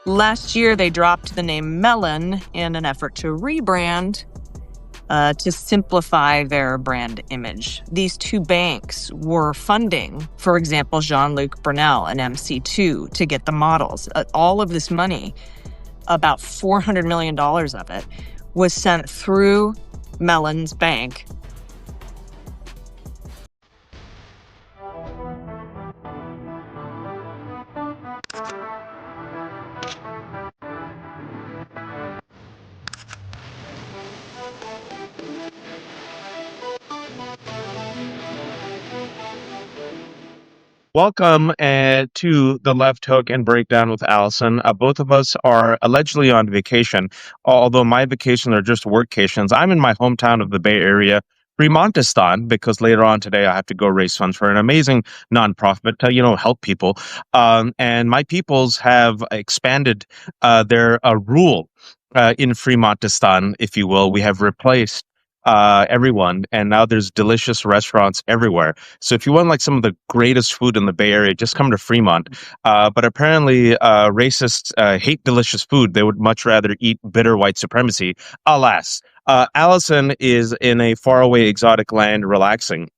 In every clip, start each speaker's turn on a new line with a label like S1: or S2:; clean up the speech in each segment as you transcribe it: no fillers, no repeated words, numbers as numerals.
S1: Last year, they dropped the name Mellon in an effort to rebrand to simplify their brand image. These two banks were funding, for example, Jean-Luc Brunel and MC2 to get the models. All of this money, about $400 million of it, was sent through Mellon's bank.
S2: Welcome to the Left Hook and Breakdown with Allison. Both of us are allegedly on vacation, although my vacations are just workcations. I'm in my hometown of the Bay Area, Fremontistan, because later on today I have to go raise funds for an amazing nonprofit to, help people. And my peoples have expanded their rule in Fremontistan, if you will. We have replaced everyone, and now there's delicious restaurants everywhere. So if you want like some of the greatest food in the Bay Area, just come to Fremont. But apparently, racists hate delicious food. They would much rather eat bitter white supremacy. Alas, Allison is in a faraway exotic land relaxing.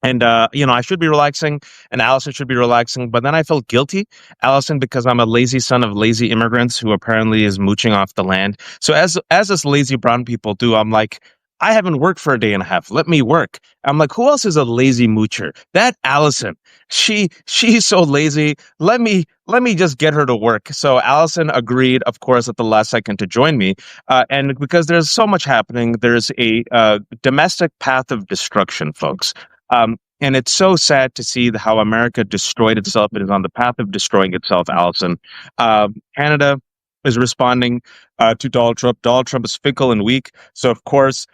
S2: And, I should be relaxing and Allison should be relaxing, but then I felt guilty, Allison, because I'm a lazy son of lazy immigrants who apparently is mooching off the land. So as us lazy brown people do, I'm like, I haven't worked for a day and a half. Let me work. I'm like, who else is a lazy moocher? That Allison. She's so lazy. Let me just get her to work. So Allison agreed, of course, at the last second to join me. And because there's so much happening, there's a domestic path of destruction, folks. And it's so sad to see how America destroyed itself. It is on the path of destroying itself, Allison. Canada is responding to Donald Trump. Donald Trump is fickle and weak. So, of course,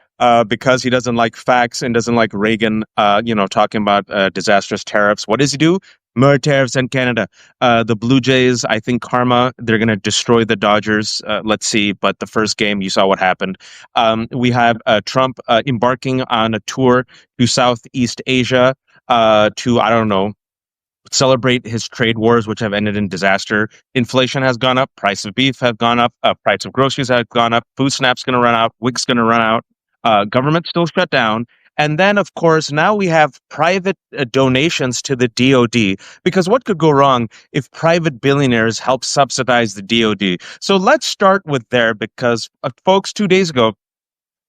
S2: because he doesn't like facts and doesn't like Reagan, talking about disastrous tariffs, what does he do? More tariffs in Canada. The Blue Jays, I think karma, they're going to destroy the Dodgers. Let's see. But the first game, you saw what happened. We have Trump embarking on a tour to Southeast Asia to, I don't know, celebrate his trade wars, which have ended in disaster. Inflation has gone up. Price of beef have gone up. Price of groceries have gone up. Food Snap's going to run out. WIC's going to run out. Government still shut down. And then, of course, now we have private donations to the DoD, because what could go wrong if private billionaires help subsidize the DoD? So let's start with there, because, folks, 2 days ago,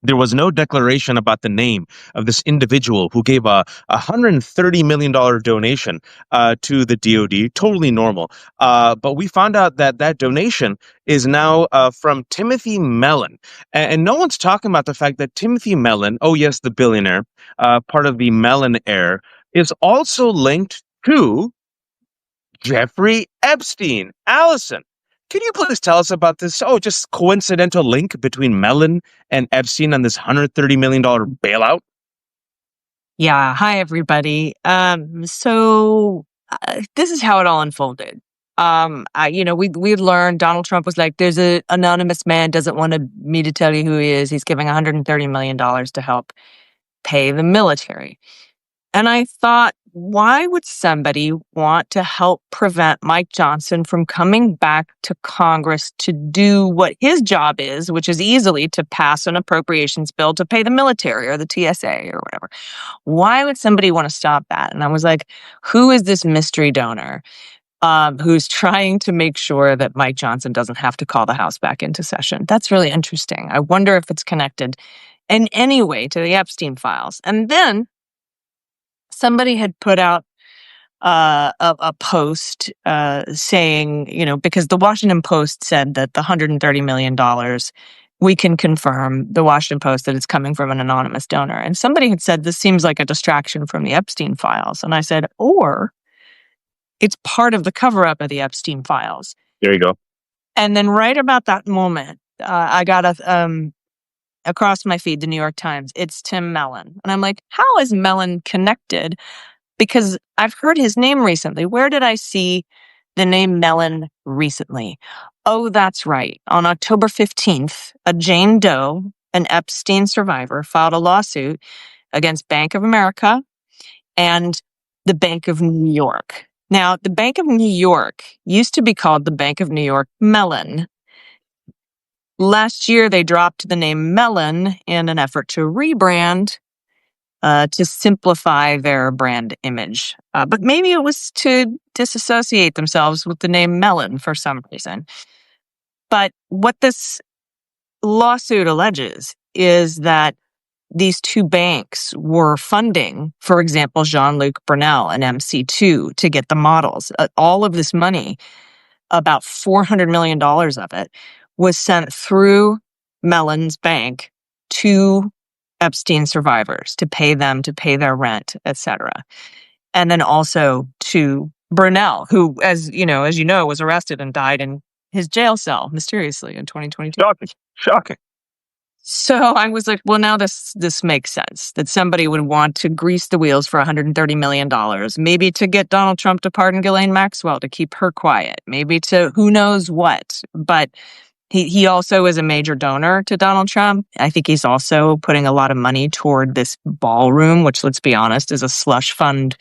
S2: there was no declaration about the name of this individual who gave a $130 million donation to the DoD. Totally normal. But we found out that donation is now from Timothy Mellon. And no one's talking about the fact that Timothy Mellon, oh yes, the billionaire, part of the Mellon heir, is also linked to Jeffrey Epstein. Allison, can you please tell us about this? Oh, just coincidental link between Mellon and Epstein and this $130 million bailout?
S1: Yeah. Hi, everybody. So this is how it all unfolded. We learned Donald Trump was like, there's an anonymous man, doesn't want me to tell you who he is. He's giving $130 million to help pay the military. And I thought, why would somebody want to help prevent Mike Johnson from coming back to Congress to do what his job is, which is easily to pass an appropriations bill to pay the military or the TSA or whatever? Why would somebody want to stop that? And I was like, who is this mystery donor who's trying to make sure that Mike Johnson doesn't have to call the House back into session? That's really interesting. I wonder if it's connected in any way to the Epstein files. And then somebody had put out a post saying, because the Washington Post said that the $130 million, we can confirm, the Washington Post, that it's coming from an anonymous donor. And somebody had said, this seems like a distraction from the Epstein files. And I said, or it's part of the cover-up of the Epstein files.
S2: There you go.
S1: And then right about that moment, I got across my feed, the New York Times, it's Tim Mellon. And I'm like, how is Mellon connected? Because I've heard his name recently. Where did I see the name Mellon recently? Oh, that's right. On October 15th, a Jane Doe, an Epstein survivor, filed a lawsuit against Bank of America and the Bank of New York. Now, the Bank of New York used to be called the Bank of New York Mellon. Last year, they dropped the name Mellon in an effort to rebrand, to simplify their brand image. But maybe it was to disassociate themselves with the name Mellon for some reason. But what this lawsuit alleges is that these two banks were funding, for example, Jean-Luc Brunel and MC2 to get the models. All of this money, about $400 million of it, was sent through Mellon's bank to Epstein survivors to pay them to pay their rent, etc. And then also to Brunel, who, as you know, was arrested and died in his jail cell mysteriously in 2022.
S2: Shocking. Shocking.
S1: So I was like, well, now this makes sense that somebody would want to grease the wheels for $130 million, maybe to get Donald Trump to pardon Ghislaine Maxwell to keep her quiet, maybe to who knows what. But he also is a major donor to Donald Trump. I think he's also putting a lot of money toward this ballroom, which, let's be honest, is a slush fund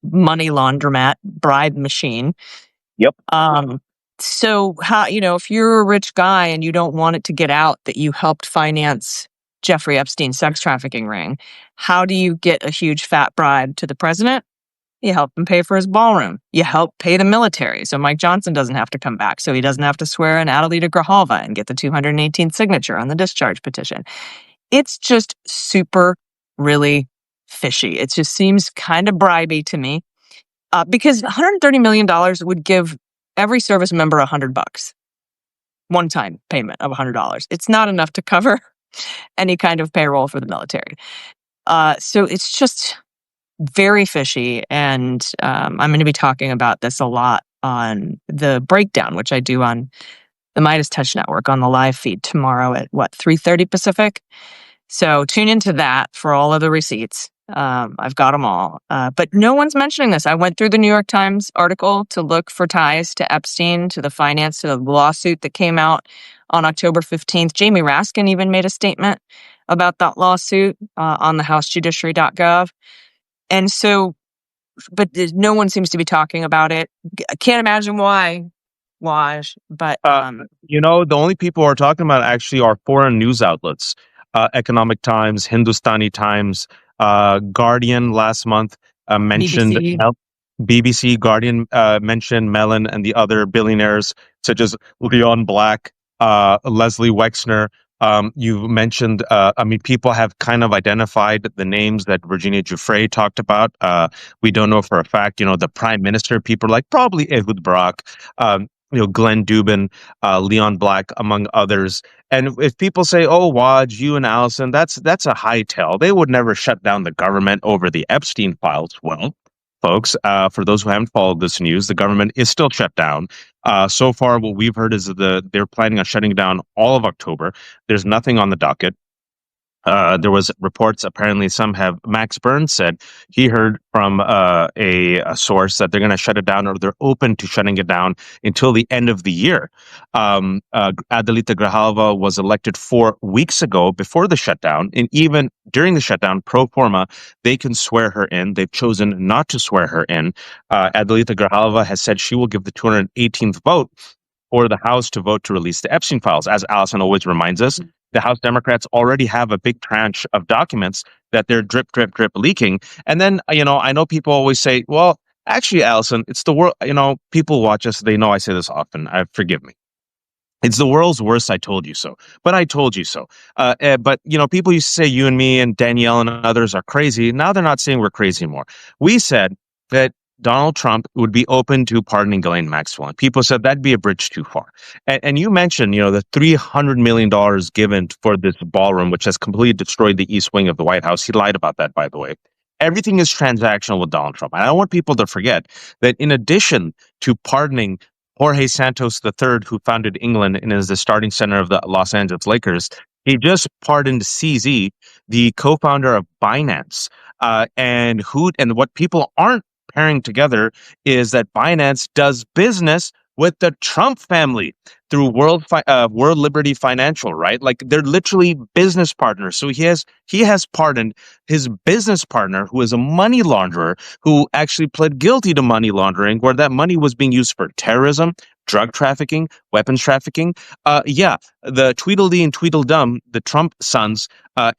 S1: money laundromat bribe machine.
S2: Yep.
S1: So how, if you're a rich guy and you don't want it to get out that you helped finance Jeffrey Epstein's sex trafficking ring, how do you get a huge fat bribe to the president? You help him pay for his ballroom. You help pay the military so Mike Johnson doesn't have to come back, so he doesn't have to swear in Adelita Grijalva and get the 218th signature on the discharge petition. It's just super, really fishy. It just seems kind of bribey to me, because $130 million would give every service member $100, one-time payment of $100. It's not enough to cover any kind of payroll for the military. So it's just very fishy, and I'm going to be talking about this a lot on the breakdown, which I do on the Midas Touch Network on the live feed tomorrow at 3:30 Pacific. So tune into that for all of the receipts. I've got them all, but no one's mentioning this. I went through the New York Times article to look for ties to Epstein, to the lawsuit that came out on October 15th. Jamie Raskin even made a statement about that lawsuit on the housejudiciary.gov. And so, but no one seems to be talking about it. I can't imagine why, but
S2: The only people who are talking about it actually are foreign news outlets. Economic Times, Hindustani Times, Guardian last month mentioned
S1: BBC.
S2: BBC, Guardian mentioned Mellon and the other billionaires such as Leon Black, Leslie Wexner. You've mentioned, people have kind of identified the names that Virginia Giuffre talked about. We don't know for a fact, the prime minister, people are like probably Ehud Barak, Glenn Dubin, Leon Black, among others. And if people say, "Oh, Waj, you and Allison, that's a high tell. They would never shut down the government over the Epstein files." Well, folks, for those who haven't followed this news, the government is still shut down. So far, what we've heard is that they're planning on shutting down all of October. There's nothing on the docket. There was reports, apparently Max Burns said he heard from a source that they're going to shut it down, or they're open to shutting it down until the end of the year. Adelita Grijalva was elected 4 weeks ago before the shutdown, and even during the shutdown, pro forma, they can swear her in. They've chosen not to swear her in. Adelita Grijalva has said she will give the 218th vote for the House to vote to release the Epstein files. As Allison always reminds us, the House Democrats already have a big tranche of documents that they're drip, drip, drip leaking. And then, I know people always say, well, actually, Allison, it's the world, people watch us. They know I say this often. Forgive me. It's the world's worst. I told you so, but I told you so. But people used to say you and me and Danielle and others are crazy. Now they're not saying we're crazy anymore. We said that Donald Trump would be open to pardoning Ghislaine Maxwell. And people said that'd be a bridge too far. And you mentioned, the $300 million given for this ballroom, which has completely destroyed the East Wing of the White House. He lied about that, by the way. Everything is transactional with Donald Trump. And I don't want people to forget that in addition to pardoning Jorge Santos III, who founded England and is the starting center of the Los Angeles Lakers, he just pardoned CZ, the co-founder of Binance. And what people aren't pairing together is that Binance does business with the Trump family through World Liberty Financial, right? Like they're literally business partners. So he has pardoned his business partner, who is a money launderer, who actually pled guilty to money laundering, where that money was being used for terrorism, drug trafficking, weapons trafficking. Yeah, the Tweedledee and Tweedledum, the Trump sons,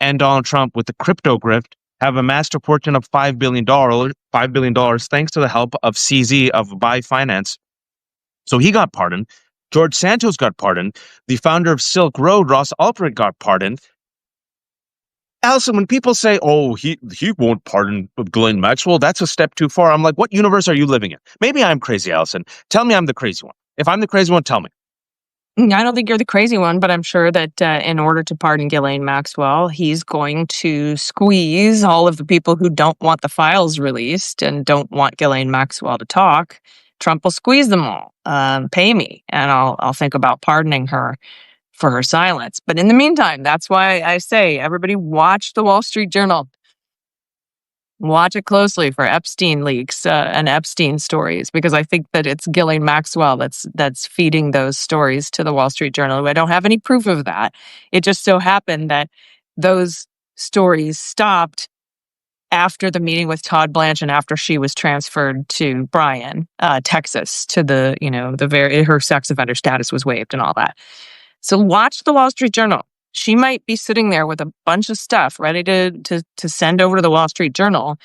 S2: and Donald Trump with the crypto grift have amassed a fortune of $5 billion thanks to the help of CZ of Buy Finance. So he got pardoned. George Santos got pardoned. The founder of Silk Road, Ross Ulbricht, got pardoned. Allison, when people say, "Oh, he won't pardon Ghislaine Maxwell," that's a step too far. I'm like, what universe are you living in? Maybe I'm crazy, Allison. Tell me I'm the crazy one. If I'm the crazy one, tell me.
S1: I don't think you're the crazy one, but I'm sure that in order to pardon Ghislaine Maxwell, he's going to squeeze all of the people who don't want the files released and don't want Ghislaine Maxwell to talk. Trump will squeeze them all. Pay me, and I'll think about pardoning her for her silence. But in the meantime, that's why I say everybody watch the Wall Street Journal. Watch it closely for Epstein leaks and Epstein stories, because I think that it's Ghislaine Maxwell that's feeding those stories to the Wall Street Journal. I don't have any proof of that. It just so happened that those stories stopped after the meeting with Todd Blanche and after she was transferred to Bryan, Texas, to her sex offender status was waived and all that. So watch the Wall Street Journal. She might be sitting there with a bunch of stuff ready to send over to the Wall Street Journal,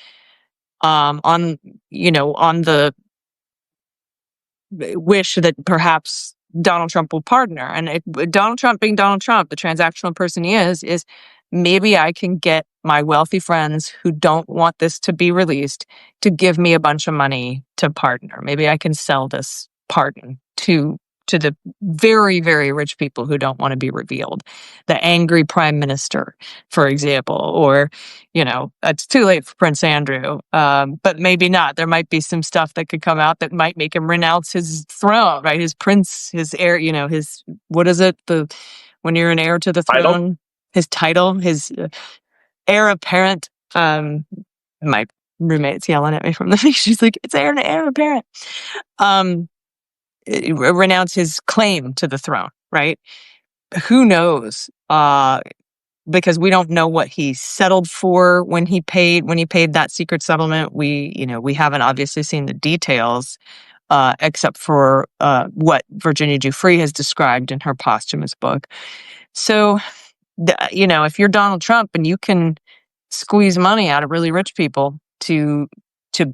S1: on the wish that perhaps Donald Trump will pardon her. And Donald Trump being Donald Trump, the transactional person he is maybe I can get my wealthy friends who don't want this to be released to give me a bunch of money to pardon her. Maybe I can sell this pardon to the very, very rich people who don't want to be revealed. The angry prime minister, for example, or, it's too late for Prince Andrew, but maybe not. There might be some stuff that could come out that might make him renounce his throne, right? His prince, his heir, what is it? When you're an heir to the throne, his title, his heir apparent. My roommate's yelling at me from the she's like, it's heir apparent. Renounce his claim to the throne, right? Who knows? Because we don't know what he settled for when he paid that secret settlement. We haven't obviously seen the details, except for what Virginia Giuffre has described in her posthumous book. So, if you're Donald Trump and you can squeeze money out of really rich people to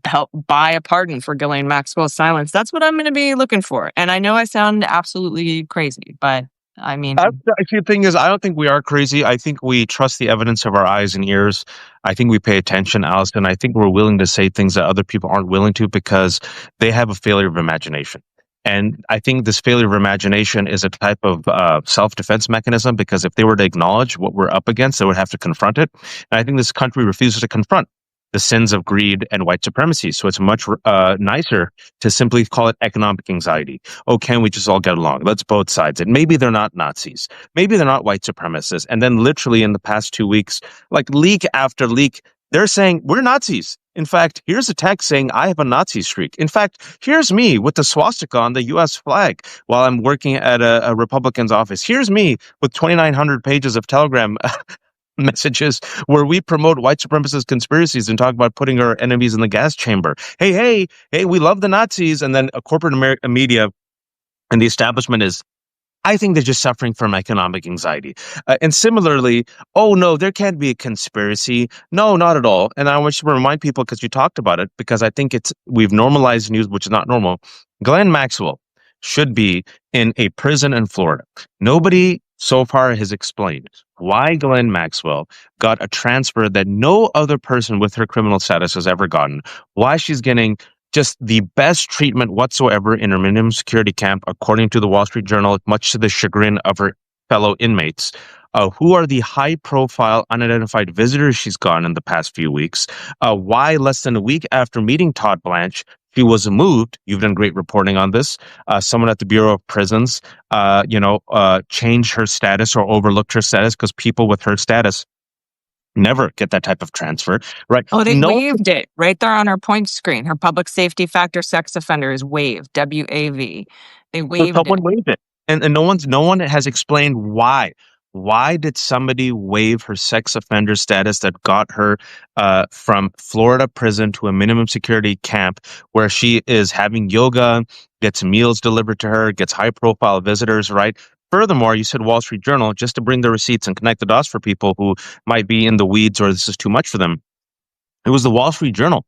S1: help buy a pardon for Ghislaine Maxwell's silence, that's what I'm going to be looking for. And I know I sound absolutely crazy, but I mean,
S2: The thing is, I don't think we are crazy. I think we trust the evidence of our eyes and ears. I think we pay attention, Allison. I think we're willing to say things that other people aren't willing to because they have a failure of imagination. And I think this failure of imagination is a type of self-defense mechanism, because if they were to acknowledge what we're up against, they would have to confront it. And I think this country refuses to confront the sins of greed and white supremacy. So it's much nicer to simply call it economic anxiety. Oh, can we just all get along? Let's both sides it. Maybe they're not Nazis. Maybe they're not white supremacists. And then literally in the past 2 weeks, like leak after leak, they're saying we're Nazis. In fact, here's a text saying I have a Nazi streak. In fact, here's me with the swastika on the U.S. flag while I'm working at a Republican's office. Here's me with 2,900 pages of Telegram messages where we promote white supremacist conspiracies and talk about putting our enemies in the gas chamber. Hey, we love the Nazis. And then a corporate media and the establishment is, I think they're just suffering from economic anxiety. And similarly, oh no, there can't be a conspiracy. No, not at all. And I want you to remind people, because you talked about it, because I think we've normalized news, which is not normal. Ghislaine Maxwell should be in a prison in Florida. Nobody so far has explained why Ghislaine Maxwell got a transfer that no other person with her criminal status has ever gotten, why she's getting just the best treatment whatsoever in her minimum security camp, according to the Wall Street Journal, much to the chagrin of her fellow inmates. Who are the high-profile unidentified visitors she's gotten in the past few weeks? Why less than a week after meeting Todd Blanche, she was moved. You've done great reporting on this. Someone at the Bureau of Prisons, changed her status or overlooked her status because people with her status Never get that type of transfer, right?
S1: Oh, they
S2: No.
S1: waived it right there on her point screen. Her public safety factor sex offender is waived, WAV. They
S2: So
S1: waived
S2: someone
S1: it.
S2: waived it, and no one has explained why. Why did somebody waive her sex offender status that got her from Florida prison to a minimum security camp where she is having yoga, gets meals delivered to her, gets high profile visitors, right? Furthermore, you said Wall Street Journal, just to bring the receipts and connect the dots for people who might be in the weeds or this is too much for them. It was the Wall Street Journal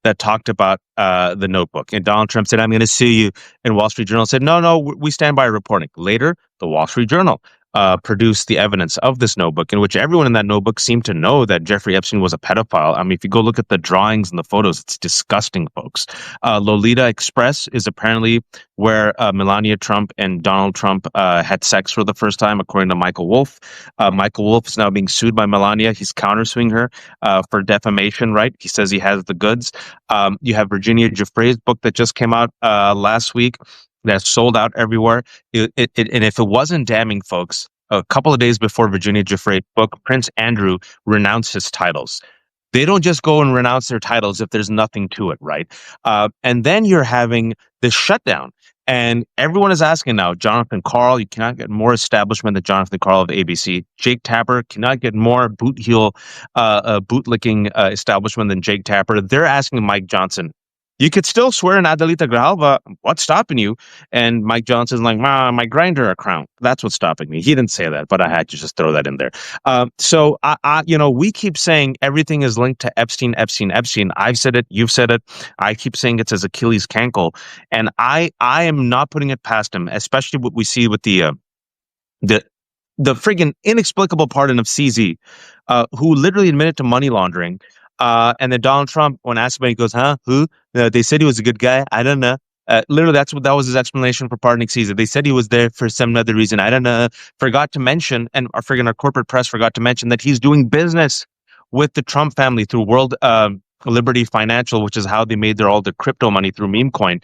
S2: that talked about the notebook. And Donald Trump said, I'm going to sue you. And Wall Street Journal said, no, no, we stand by reporting. Later, the Wall Street Journal produced the evidence of this notebook, in which everyone in that notebook seemed to know that Jeffrey Epstein was a pedophile. I mean, if you go look at the drawings and the photos, it's disgusting, folks. Lolita Express is apparently where Melania Trump and Donald Trump had sex for the first time, according to Michael Wolff. Michael Wolff is now being sued by Melania. He's countersuing her for defamation, right? He says he has the goods. You have Virginia Giuffre's book that just came out last week that's sold out everywhere. And if it wasn't damning, folks, a couple of days before Virginia Giuffre's book, Prince Andrew renounced his titles. They don't just go and renounce their titles if there's nothing to it, right? And then you're having this shutdown. And everyone is asking now, Jonathan Karl, you cannot get more establishment than Jonathan Karl of ABC. Jake Tapper cannot get more bootlicking establishment than Jake Tapper. They're asking Mike Johnson, you could still swear in Adelita Grijalva. What's stopping you? And Mike Johnson's like, my grinder account. That's what's stopping me. He didn't say that, but I had to just throw that in there. We keep saying everything is linked to Epstein, Epstein, Epstein. I've said it. You've said it. I keep saying it's his Achilles cankle, and I am not putting it past him, especially what we see with the the friggin' inexplicable pardon of CZ, who literally admitted to money laundering. And then Donald Trump, when asked about it, he goes, huh? Who? They said he was a good guy. I don't know. Literally, that was his explanation for pardoning Caesar. They said he was there for some other reason. I don't know. Forgot to mention, and our corporate press forgot to mention that he's doing business with the Trump family through World Liberty Financial, which is how they made all the crypto money through meme coin.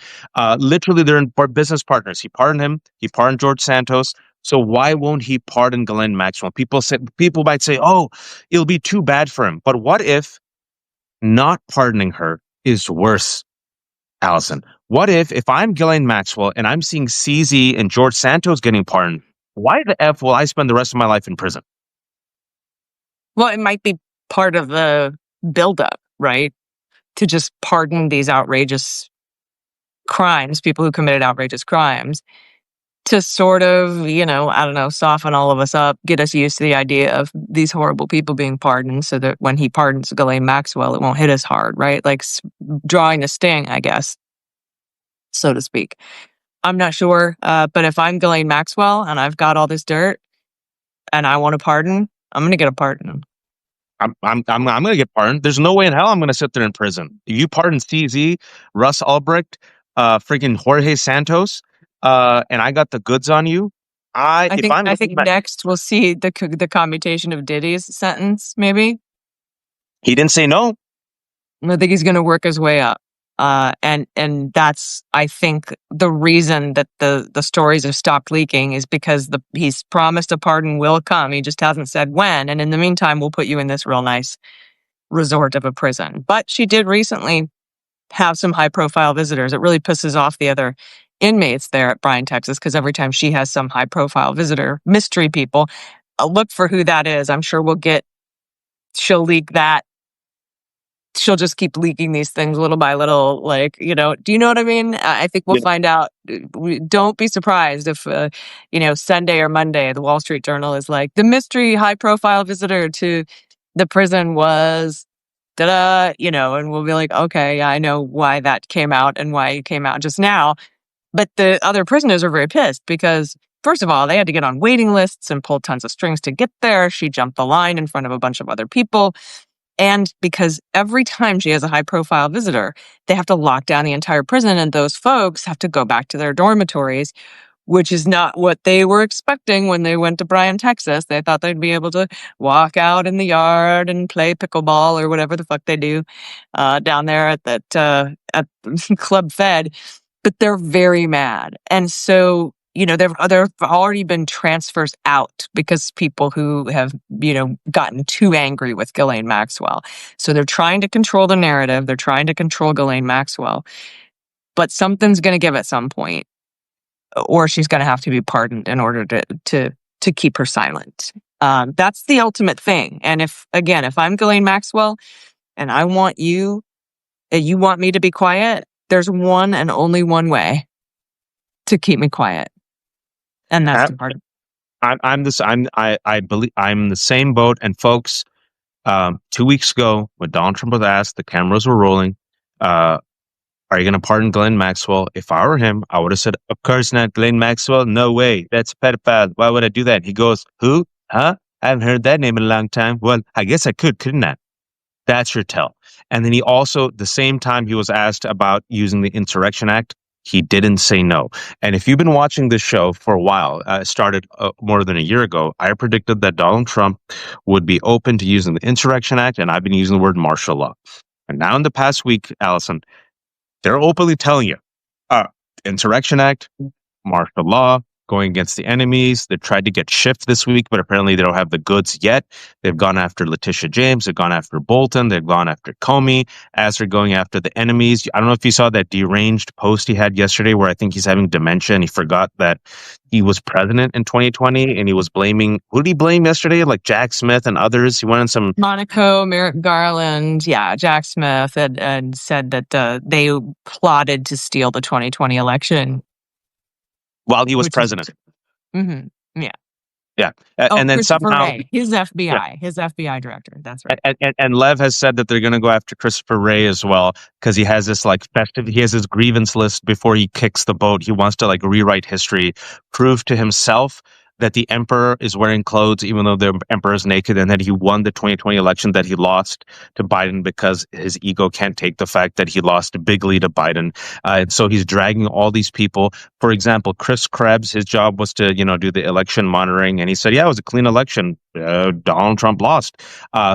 S2: Literally, they're in business partners. He pardoned him. He pardoned George Santos. So why won't he pardon Ghislaine Maxwell? People might say, "Oh, it'll be too bad for him." But what if not pardoning her is worse, Allison? What if I'm Ghislaine Maxwell and I'm seeing CZ and George Santos getting pardoned? Why the F will I spend the rest of my life in prison?
S1: Well, it might be part of the buildup, right? To just pardon these outrageous crimes, people who committed outrageous crimes, to sort of, I don't know, soften all of us up, get us used to the idea of these horrible people being pardoned so that when he pardons Ghislaine Maxwell, it won't hit us hard, right? Like drawing the sting, I guess, so to speak. I'm not sure, but if I'm Ghislaine Maxwell and I've got all this dirt and I want a pardon, I'm going to get a pardon.
S2: I'm gonna get pardoned. There's no way in hell I'm gonna sit there in prison. If you pardon CZ, Russ Albrecht, freaking Jorge Santos, and I got the goods on you.
S1: I think next we'll see the commutation of Diddy's sentence. Maybe
S2: he didn't say no.
S1: I think he's going to work his way up, and that's, I think, the reason that the stories have stopped leaking is because he's promised a pardon will come. He just hasn't said when. And in the meantime, we'll put you in this real nice resort of a prison. But she did recently have some high profile visitors. It really pisses off the other inmates there at Bryan, Texas, because every time she has some high profile visitor, mystery people, look for who that is. I'm sure she'll leak that. She'll just keep leaking these things little by little. Like, do you know what I mean? I think we'll find out. Don't be surprised if, Sunday or Monday, the Wall Street Journal is like, the mystery high profile visitor to the prison was and we'll be like, okay, yeah, I know why that came out and why it came out just now. But the other prisoners are very pissed because, first of all, they had to get on waiting lists and pull tons of strings to get there. She jumped the line in front of a bunch of other people. And because every time she has a high profile visitor, they have to lock down the entire prison, and those folks have to go back to their dormitories, which is not what they were expecting when they went to Bryan, Texas. They thought they'd be able to walk out in the yard and play pickleball or whatever the fuck they do down there at Club Fed. But they're very mad. And so there've already been transfers out because people who have, gotten too angry with Ghislaine Maxwell. So they're trying to control the narrative. They're trying to control Ghislaine Maxwell, but something's going to give at some point, or she's going to have to be pardoned in order to keep her silent. That's the ultimate thing. And if I'm Ghislaine Maxwell and I want you, you want me to be quiet, there's one and only one way to keep me quiet. And that's the part.
S2: I believe I'm in the same boat. And folks, 2 weeks ago, when Donald Trump was asked, the cameras were rolling, are you going to pardon Ghislaine Maxwell? If I were him, I would have said, of course not, Ghislaine Maxwell. No way. That's a pedophile. Why would I do that? He goes, who? Huh? I haven't heard that name in a long time. Well, I guess I could, couldn't I? That's your tell. And then he also, the same time he was asked about using the Insurrection Act, he didn't say no. And if you've been watching this show for a while, started more than a year ago, I predicted that Donald Trump would be open to using the Insurrection Act, and I've been using the word martial law. And now in the past week, Allison, they're openly telling you, Insurrection Act, martial law, going against the enemies. They tried to get Schiff this week, but apparently they don't have the goods yet. They've gone after Letitia James. They've gone after Bolton. They've gone after Comey as they're going after the enemies. I don't know if you saw that deranged post he had yesterday where I think he's having dementia and he forgot that he was president in 2020 and he was blaming, who did he blame yesterday? Like Jack Smith and others. He went on some...
S1: Monaco, Merrick Garland, Jack Smith, and said that they plotted to steal the 2020 election
S2: while he was president.
S1: Yeah.
S2: Yeah. And then somehow...
S1: Wray, his FBI director. That's right.
S2: And Lev has said that they're going to go after Christopher Wray as well, because he has this he has his grievance list before he kicks the boat. He wants to rewrite history, prove to himself that the emperor is wearing clothes, even though the emperor is naked, and that he won the 2020 election, that he lost to Biden because his ego can't take the fact that he lost bigly to Biden. And so he's dragging all these people. For example, Chris Krebs, his job was to, do the election monitoring. And he said, yeah, it was a clean election. Donald Trump lost.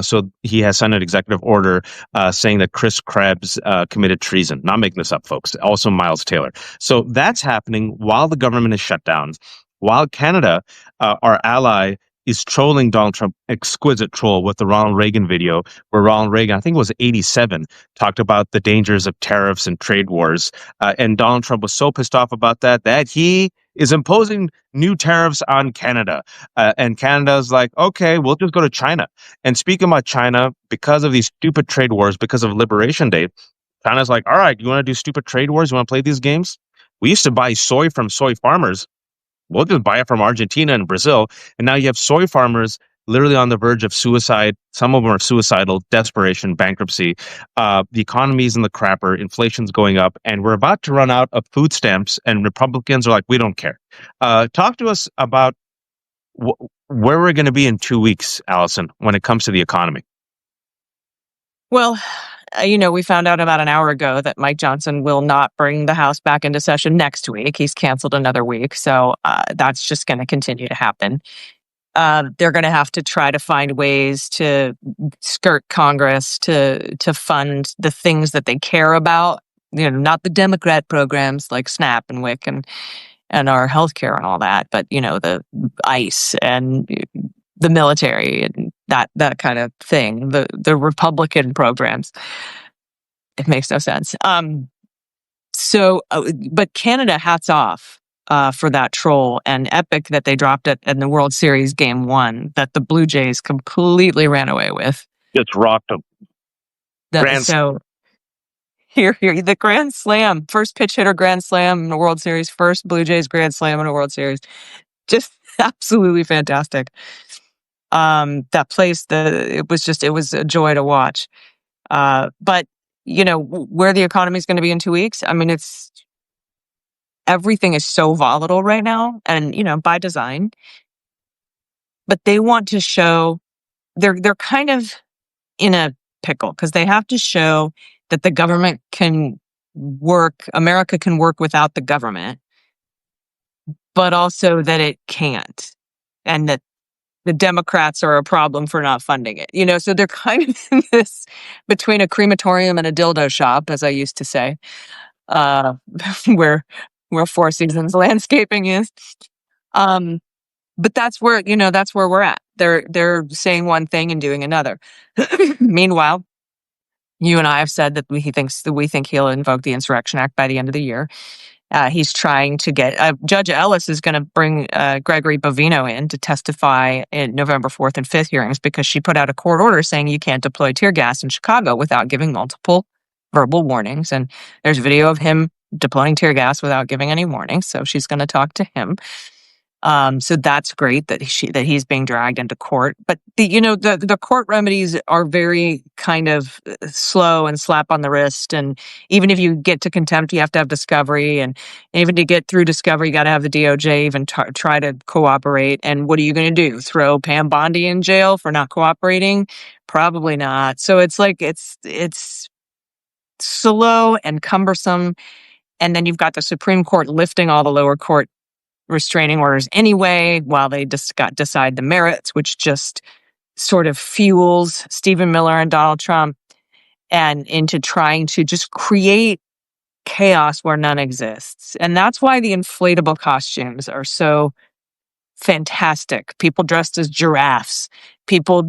S2: So he has signed an executive order saying that Chris Krebs committed treason. Not making this up, folks. Also Miles Taylor. So that's happening while the government is shut down. While Canada, our ally, is trolling Donald Trump, exquisite troll with the Ronald Reagan video, where Ronald Reagan, I think it was 87, talked about the dangers of tariffs and trade wars. And Donald Trump was so pissed off about that he is imposing new tariffs on Canada. And Canada's like, okay, we'll just go to China. And speaking about China, because of these stupid trade wars, because of Liberation Day, China's like, all right, you want to do stupid trade wars? You want to play these games? We used to buy soy from soy farmers. We'll just buy it from Argentina and Brazil. And now you have soy farmers literally on the verge of suicide. Some of them are suicidal, desperation, bankruptcy. The economy is in the crapper. Inflation's going up. And we're about to run out of food stamps. And Republicans are like, we don't care. Talk to us about where we're going to be in 2 weeks, Allison, when it comes to the economy.
S1: Well, we found out about an hour ago that Mike Johnson will not bring the House back into session next week. He's canceled another week. So that's just going to continue to happen. They're going to have to try to find ways to skirt Congress to fund the things that they care about. Not the Democrat programs like SNAP and WIC and our healthcare and all that, but the ICE and the military and that kind of thing. The Republican programs. It makes no sense. But Canada, hats off for that troll, and epic that they dropped it in the World Series Game 1 that the Blue Jays completely ran away with.
S2: Just rocked them.
S1: So here, the Grand Slam, first pitch hitter Grand Slam in a World Series, first Blue Jays Grand Slam in a World Series. Just absolutely fantastic. That place, it was a joy to watch. But where the economy is going to be in 2 weeks, I mean, everything is so volatile right now, and by design. But they want to show they're kind of in a pickle because they have to show that the government can work, America can work without the government, but also that it can't, and that the Democrats are a problem for not funding it. So they're kind of in this between a crematorium and a dildo shop, as I used to say, where where Four Seasons landscaping is. Um, but that's where we're at. They're saying one thing and doing another. Meanwhile, you and I have said that we think he'll invoke the Insurrection Act by the end of the year. He's trying to get Judge Ellis is going to bring Gregory Bovino in to testify in November 4th and 5th hearings because she put out a court order saying you can't deploy tear gas in Chicago without giving multiple verbal warnings. And there's video of him deploying tear gas without giving any warnings. So she's going to talk to him. So that's great that he's being dragged into court. But the court remedies are very kind of slow and slap on the wrist. And even if you get to contempt, you have to have discovery. And even to get through discovery, you got to have the DOJ even try to cooperate. And what are you going to do? Throw Pam Bondi in jail for not cooperating? Probably not. So it's like it's slow and cumbersome. And then you've got the Supreme Court lifting all the lower court restraining orders anyway, while they decide the merits, which just sort of fuels Stephen Miller and Donald Trump and into trying to just create chaos where none exists. And that's why the inflatable costumes are so fantastic. People dressed as giraffes, people,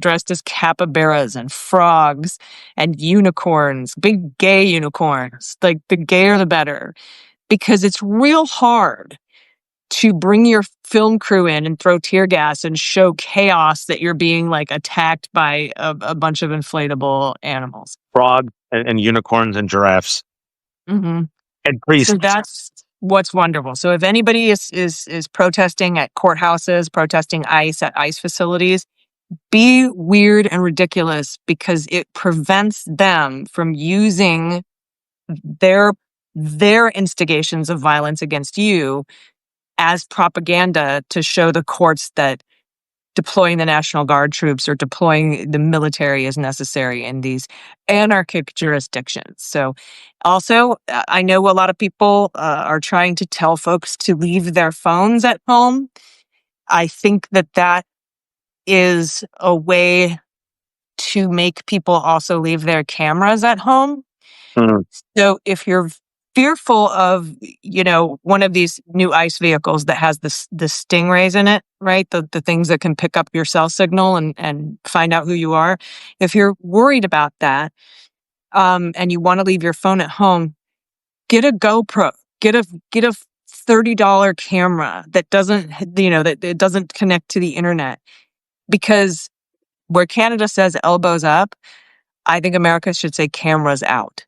S1: dressed as capybaras and frogs and unicorns, big gay unicorns. Like the gayer the better, because it's real hard to bring your film crew in and throw tear gas and show chaos that you're being like attacked by a bunch of inflatable animals.
S2: Frog and unicorns and giraffes
S1: Mm-hmm.
S2: and priests.
S1: So that's what's wonderful. So if anybody is protesting at courthouses, protesting ICE at ICE facilities, be weird and ridiculous because it prevents them from using their instigations of violence against you as propaganda to show the courts that deploying the National Guard troops or deploying the military is necessary in these anarchic jurisdictions. So also, I know a lot of people are trying to tell folks to leave their phones at home. I think that is a way to make people also leave their cameras at home.
S2: Mm.
S1: So if you're fearful of, one of these new ICE vehicles that has the stingrays in it, right? The things that can pick up your cell signal and find out who you are. If you're worried about that, and you want to leave your phone at home, get a GoPro, get a $30 camera that doesn't, that it doesn't connect to the internet, because where Canada says elbows up, I think America should say cameras out.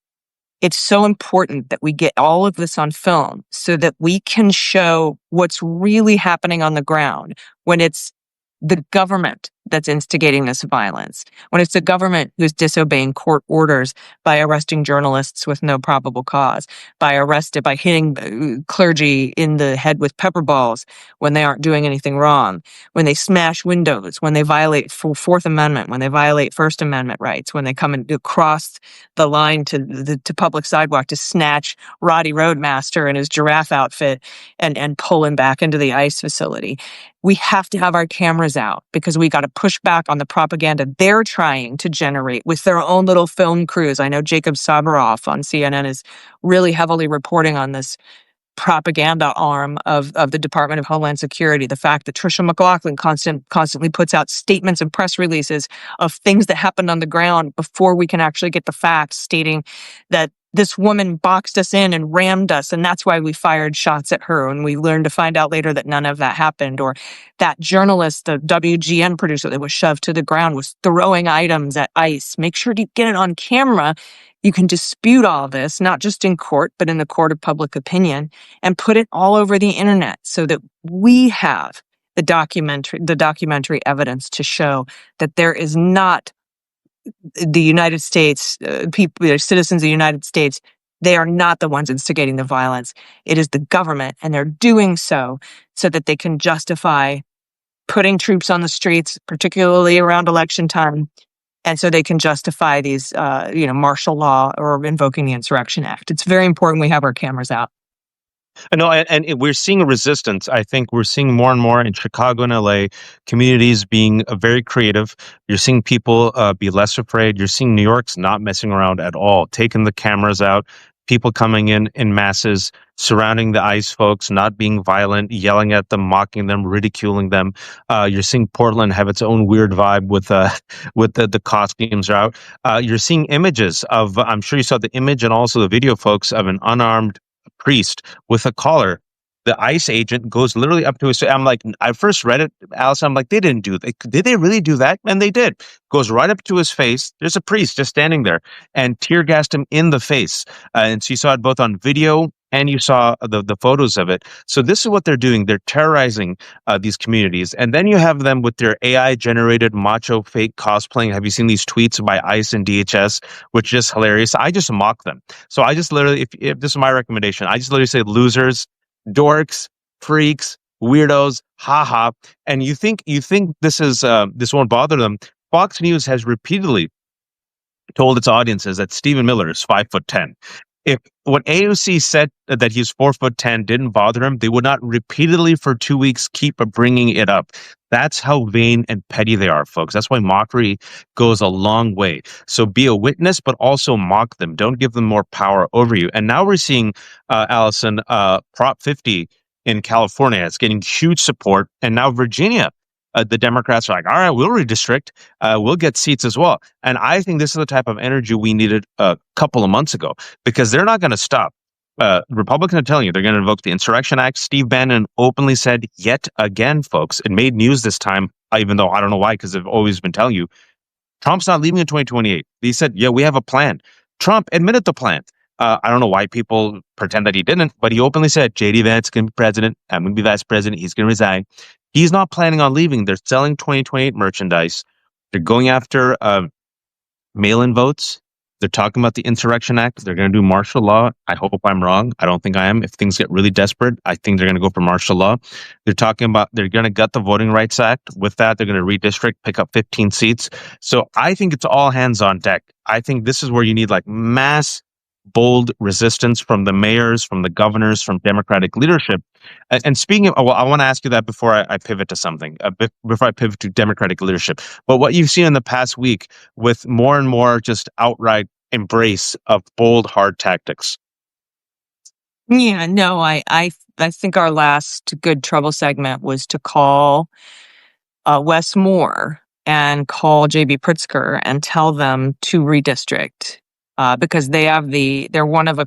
S1: It's so important that we get all of this on film so that we can show what's really happening on the ground when it's the government that's instigating this violence, when it's the government who's disobeying court orders by arresting journalists with no probable cause, by hitting clergy in the head with pepper balls when they aren't doing anything wrong, when they smash windows, when they violate Fourth Amendment, when they violate First Amendment rights, when they come and cross the line to public sidewalk to snatch Roddy Roadmaster in his giraffe outfit and pull him back into the ICE facility. We have to have our cameras out because we got to push back on the propaganda they're trying to generate with their own little film crews. I know Jacob Sabaroff on CNN is really heavily reporting on this propaganda arm of the Department of Homeland Security. The fact that Tricia McLaughlin constantly puts out statements and press releases of things that happened on the ground before we can actually get the facts, stating that this woman boxed us in and rammed us, and that's why we fired shots at her. And we learned to find out later that none of that happened. Or that journalist, the WGN producer that was shoved to the ground, was throwing items at ICE. Make sure to get it on camera. You can dispute all this, not just in court, but in the court of public opinion, and put it all over the internet so that we have the documentary evidence to show that there is not the United States, citizens of the United States, they are not the ones instigating the violence. It is the government, and they're doing so that they can justify putting troops on the streets, particularly around election time, and so they can justify these, martial law or invoking the Insurrection Act. It's very important we have our cameras out.
S2: No, we're seeing a resistance. I think we're seeing more and more in Chicago and LA, communities being very creative. You're seeing people be less afraid. You're seeing New York's not messing around at all, taking the cameras out, people coming in masses, surrounding the ICE folks, not being violent, yelling at them, mocking them, ridiculing them. You're seeing Portland have its own weird vibe with with the costumes are out. You're seeing images of, I'm sure you saw the image and also the video, folks, of an unarmed priest with a collar. The ICE agent goes literally up to his. I'm like, I first read it, Alice. I'm like, they didn't do that. Did they really do that? And they did. Goes right up to his face. There's a priest just standing there and tear gassed him in the face. And so you saw it both on video and you saw the photos of it. So this is what they're doing. They're terrorizing these communities. And then you have them with their AI generated macho fake cosplaying. Have you seen these tweets by ICE and DHS, which is hilarious? I just mock them. So I just literally, if this is my recommendation, I just literally say losers, dorks, freaks, weirdos, haha. And you think this won't bother them. Fox News has repeatedly told its audiences that Stephen Miller is 5'10". If what AOC said that he's 4'10" didn't bother him, they would not repeatedly for 2 weeks keep bringing it up. That's how vain and petty they are, folks. That's why mockery goes a long way. So be a witness, but also mock them. Don't give them more power over you. And now we're seeing, Allison, Prop 50 in California. It's getting huge support. And now Virginia, the Democrats are like, all right, we'll redistrict. We'll get seats as well. And I think this is the type of energy we needed a couple of months ago, because they're not going to stop. Republicans are telling you they're going to invoke the Insurrection Act. Steve Bannon openly said, yet again, folks, it made news this time, even though I don't know why, because they've always been telling you, Trump's not leaving in 2028. He said, yeah, we have a plan. Trump admitted the plan. I don't know why people pretend that he didn't, but he openly said, JD Vance is going to be president. I'm going to be vice president. He's going to resign. He's not planning on leaving. They're selling 2028 merchandise. They're going after mail-in votes. They're talking about the Insurrection Act. They're going to do martial law. I hope I'm wrong. I don't think I am. If things get really desperate, I think they're going to go for martial law. They're talking about they're going to gut the Voting Rights Act. With that, they're going to redistrict, pick up 15 seats. So I think it's all hands on deck. I think this is where you need like mass, bold resistance from the mayors, from the governors, from Democratic leadership. And speaking of, well, I want to ask you that before I pivot to something, before I pivot to Democratic leadership. But what you've seen in the past week with more and more just outright embrace of bold, hard tactics.
S1: Yeah, no, I think our last good trouble segment was to call Wes Moore and call JB Pritzker and tell them to redistrict, because they're one of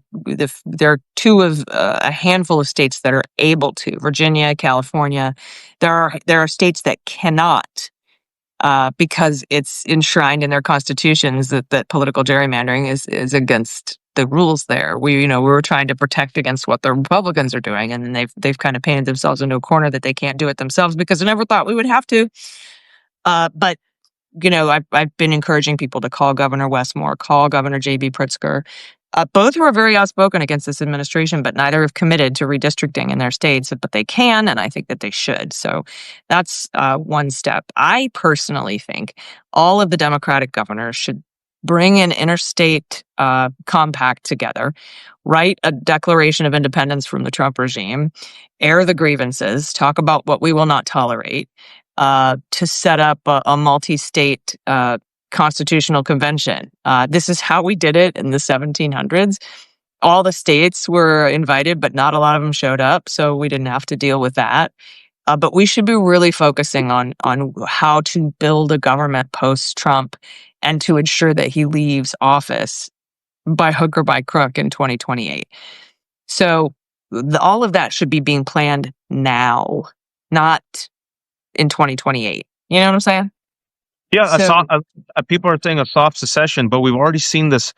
S1: they're two of a handful of states that are able to. Virginia, California. There are states that cannot, because it's enshrined in their constitutions that political gerrymandering is against the rules there. We were trying to protect against what the Republicans are doing, and then they've kind of painted themselves into a corner that they can't do it themselves because they never thought we would have to. But I've been encouraging people to call Governor Wes Moore, call Governor J.B. Pritzker, both who are very outspoken against this administration, but neither have committed to redistricting in their states. But they can, and I think that they should. So that's one step. I personally think all of the Democratic governors should bring an interstate compact together, write a declaration of independence from the Trump regime, air the grievances, talk about what we will not tolerate, to set up a multi-state constitutional convention. This is how we did it in the 1700s. All the states were invited, but not a lot of them showed up, so we didn't have to deal with that. But we should be really focusing on how to build a government post-Trump and to ensure that he leaves office by hook or by crook in 2028. So all of that should be being planned now, not in 2028. You know what I'm saying?
S2: Yeah,
S1: So,
S2: people are saying a soft secession, but we've already seen this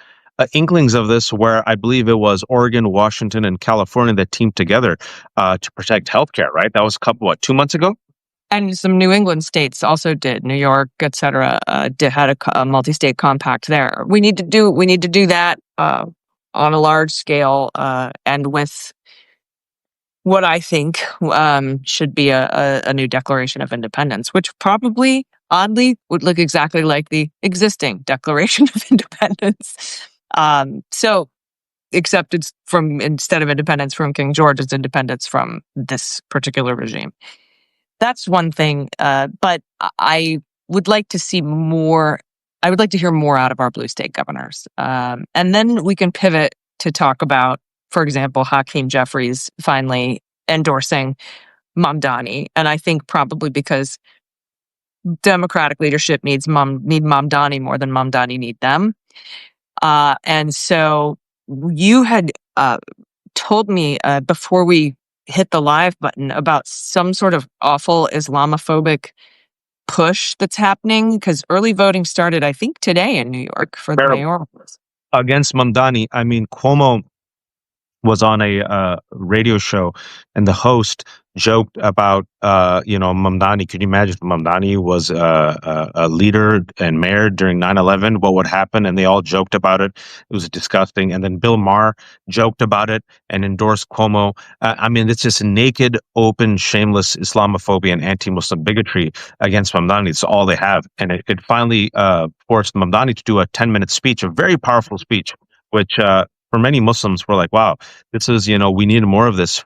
S2: inklings of this where I believe it was Oregon, Washington, and California that teamed together to protect healthcare, right? That was a couple, 2 months ago?
S1: and some New England states also did, New York, et cetera, had a multi-state compact there. We need to do that on a large scale, and with what I think should be a new Declaration of Independence, which probably, oddly, would look exactly like the existing Declaration of Independence. So, except it's instead of independence from King George, it's independence from this particular regime. That's one thing, but I would like to see more. I would like to hear more out of our blue state governors, and then we can pivot to talk about, for example, Hakeem Jeffries finally endorsing Mamdani. And I think probably because Democratic leadership need Mamdani more than Mamdani need them. And so you had told me before we hit the live button about some sort of awful Islamophobic push that's happening because early voting started, I think, today in New York for the
S2: Terrible.
S1: mayoral.
S2: Against Mamdani, I mean, Cuomo was on a radio show, and the host joked about, Mamdani. Could you imagine if Mamdani was a leader and mayor during 9/11? What would happen? And they all joked about it. It was disgusting. And then Bill Maher joked about it and endorsed Cuomo. I mean, it's just naked, open, shameless Islamophobia and anti-Muslim bigotry against Mamdani. It's all they have. And it finally forced Mamdani to do a 10-minute speech, a very powerful speech, which for many Muslims were like, wow, this is, we needed more of this.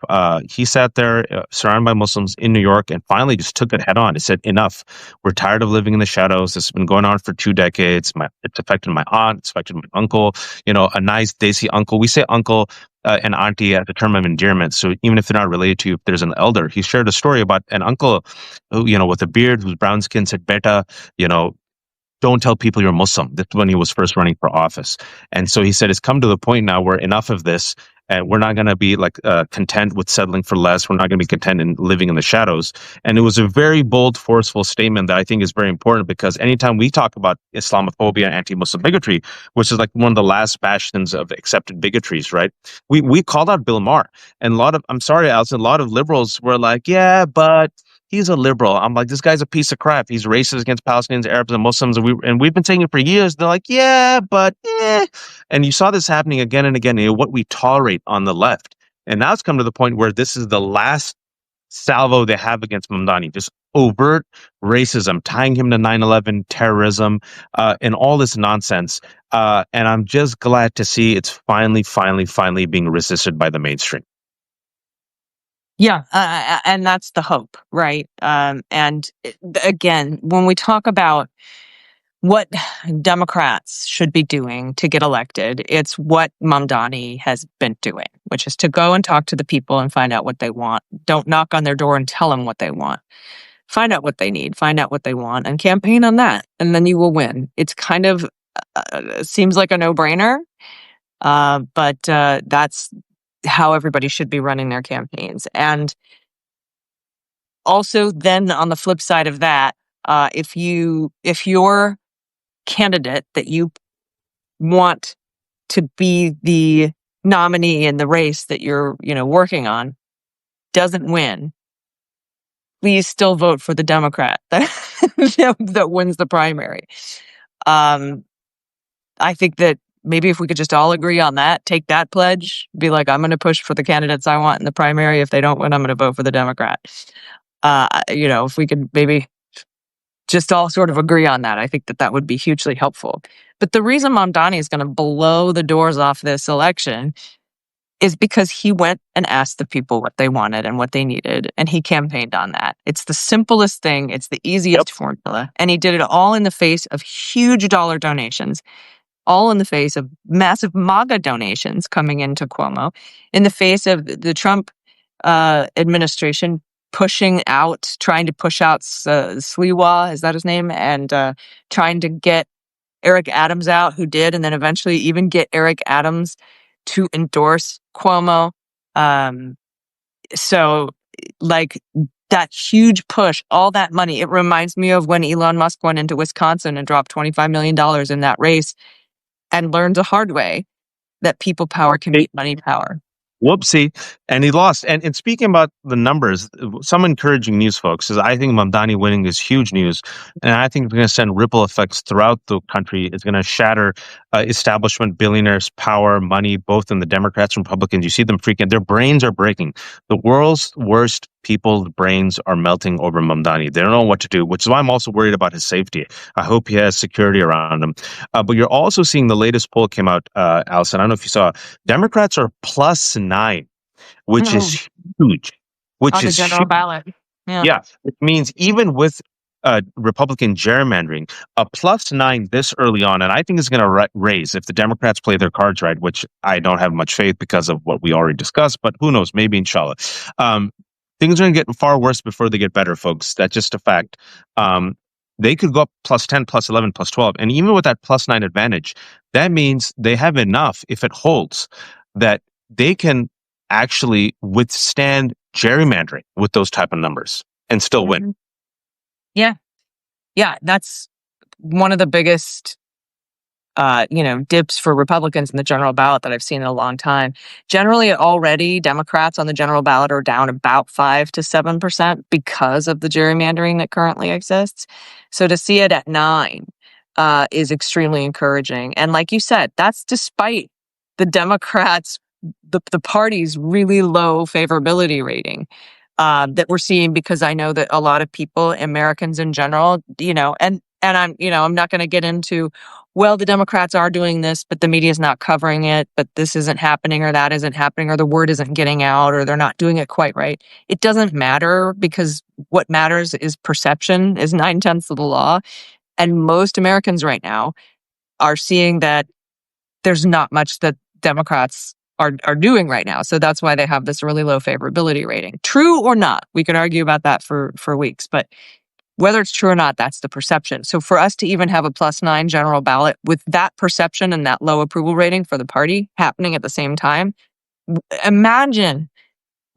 S2: He sat there surrounded by Muslims in New York and finally just took it head on. He said, enough. We're tired of living in the shadows. This has been going on for 2 decades. It's affected my aunt. It's affected my uncle, a nice Desi uncle. We say uncle and auntie as a term of endearment. So even if they're not related to you, if there's an elder, he shared a story about an uncle who, with a beard, whose brown skin, said, beta, don't tell people you're Muslim. That's when he was first running for office. And so he said, it's come to the point now where enough of this, and we're not going to be content with settling for less. We're not going to be content in living in the shadows. And it was a very bold, forceful statement that I think is very important because anytime we talk about Islamophobia and anti-Muslim bigotry, which is like one of the last bastions of accepted bigotries, right? We called out Bill Maher, and I'm sorry, Allison, a lot of liberals were like, yeah, but he's a liberal. I'm like, this guy's a piece of crap. He's racist against Palestinians, Arabs, and Muslims. And we've been saying it for years. They're like, yeah, but eh. And you saw this happening again and again, what we tolerate on the left. And now it's come to the point where this is the last salvo they have against Mamdani, just overt racism, tying him to 9/11 terrorism, and all this nonsense. And I'm just glad to see it's finally being resisted by the mainstream.
S1: Yeah, and that's the hope, right? Again, when we talk about what Democrats should be doing to get elected, it's what Mamdani has been doing, which is to go and talk to the people and find out what they want. Don't knock on their door and tell them what they want. Find out what they need, find out what they want, and campaign on that, and then you will win. It's kind of seems like a no-brainer, but that's how everybody should be running their campaigns. And also, then on the flip side of that, if your candidate that you want to be the nominee in the race that you're working on doesn't win, please still vote for the Democrat that wins the primary. I think that maybe if we could just all agree on that, take that pledge, be like, I'm going to push for the candidates I want in the primary. If they don't win, I'm going to vote for the Democrat. If we could maybe just all sort of agree on that, I think that would be hugely helpful. But the reason Mamdani is going to blow the doors off this election is because he went and asked the people what they wanted and what they needed, and he campaigned on that. It's the simplest thing. It's the easiest formula. And he did it all in the face of huge dollar donations, all in the face of massive MAGA donations coming into Cuomo, in the face of the Trump administration trying to push out Sliwa, is that his name? And trying to get Eric Adams out, who did, and then eventually even get Eric Adams to endorse Cuomo. So that huge push, all that money, it reminds me of when Elon Musk went into Wisconsin and dropped $25 million in that race and learned the hard way that people power can beat money power.
S2: Whoopsie. And he lost. And speaking about the numbers, some encouraging news, folks, is I think Mamdani winning is huge news. And I think it's going to send ripple effects throughout the country. It's going to shatter establishment billionaires' power, money, both in the Democrats and Republicans. You see them freaking, their brains are breaking. The world's worst people's brains are melting over Mamdani. They don't know what to do, which is why I'm also worried about his safety. I hope he has security around him. But you're also seeing the latest poll came out, Allison. I don't know if you saw, Democrats are +9, which is huge.
S1: On the general ballot.
S2: Yeah, it means even with Republican gerrymandering, a +9 this early on, and I think is going to raise if the Democrats play their cards right, which I don't have much faith because of what we already discussed, but who knows, maybe inshallah. Um, Things are going to get far worse before they get better, folks. That's just a fact. Um, they could go up +10, +11, +12. And even with that +9 advantage, that means they have enough, if it holds, that they can actually withstand gerrymandering with those type of numbers and still win.
S1: Mhm. Yeah. Yeah. That's one of the biggest dips for Republicans in the general ballot that I've seen in a long time. Generally, already Democrats on the general ballot are down about 5 to 7% because of the gerrymandering that currently exists. So to see it at 9 is extremely encouraging. And like you said, that's despite the Democrats, the party's really low favorability rating. That we're seeing, because I know that a lot of people, Americans in general, and I'm not going to get into, well, the Democrats are doing this, but the media is not covering it, but this isn't happening or that isn't happening or the word isn't getting out or they're not doing it quite right. It doesn't matter, because what matters is perception is 9/10 of the law. And most Americans right now are seeing that there's not much that Democrats are doing right now. So that's why they have this really low favorability rating. True or not, we could argue about that for weeks, but whether it's true or not, that's the perception. So for us to even have a +9 general ballot with that perception and that low approval rating for the party happening at the same time, imagine,